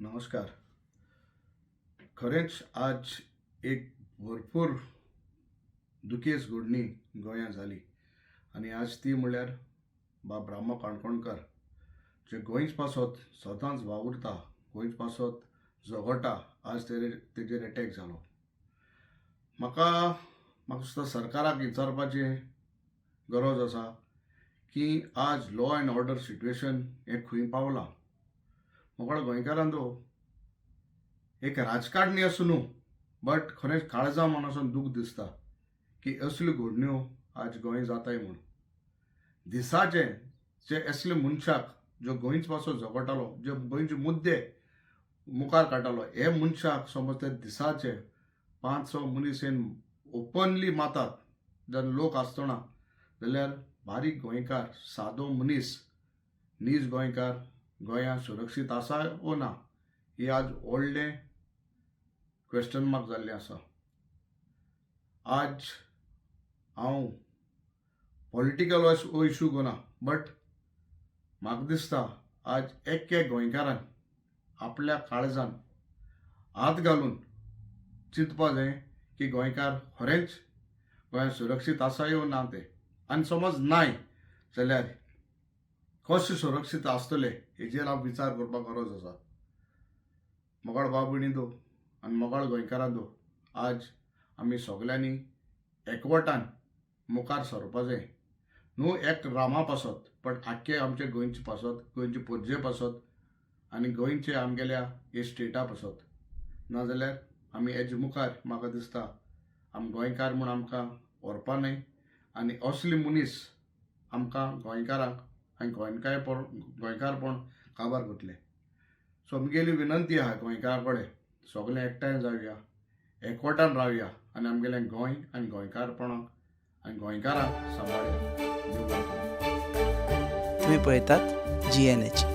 नमस्कार. खरेंच आज एक भरपूर दुखेस्त घडणी गोंयांत जाली आनी आज ती म्हणल्यार बाब रामा काणकोणकार जे गोंयच पासत सदांच वावुरता, गोंयच पासत झगडटा, आज तेजेर एटॅक जालो. म्हाका दिसता सरकाराक विचारपाची गरज आसा की आज लॉ अँड ऑर्डर सिट्युएशन हें खंय पावलां. मोकळ्या गोंयकारांचो एक राजकारणी आसूं न्हू, बट खरेंच काळजा मनासून दूख दिसता की असल्यो घडण्यो आज गोंय जाताय म्हूण. दिसाचे जे असले मनशाक जो गोंयच पासो झगडटालो, जे गोंयचे मुद्दे मुखार काडटालो, हे मनशाक समज ते दिसाचे 500 मनीस येवन ओपनली मातात जर लोक आसतना, जाल्यार बारीक गोंयकार, सादो मनीस, नीज गोंयकार गोंयांत सुरक्षीत आसा वो ना, ही आज व्हडलें क्वेश्चन मार्क जाल्लें आसा. आज हांव पॉलिटिकल हो इशू घेवना, बट म्हाका दिसता आज एक्के गोंयकारान आपल्या काळजान हात घालून चिंतपा जाय की गोंयकार खरेंच गोंयांत सुरक्षीत आसाय वो ना ते, आनी समज नाय जाल्यार कशें सुरक्षीत आसतले हेजेर हांव विचार करपाक गरज आसा. मोगाळ भाव भयणींनो आनी मोगाळ गोंयकारांनो, आज आमी सगळ्यांनी एकवटान मुखार सरपा जाय. न्हू एक रामा पासत, पण आख्खे आमचे गोंयचे पासत, गोंयचे पोरजे पासत आनी गोंयचे आमगेल्या हे स्टेटा पासत. नाजाल्यार आमी हेजे मुखार म्हाका दिसता आमी गोंयकार म्हूण आमकां व्हरपा न्हय, आनी असले मनीस आमकां गोंयकारांक आनी गोंयकारपण काबार करतले. सो आमगेली विनंती आहा गोंयकारा कडेन, सगळे एकठांय जावया, एकवटान रावया आनी आमगेलें गोंय आनी गोंयकारपणाक आनी गोंयकारांक सांबाळया. तुम्ही पळयतात GNH.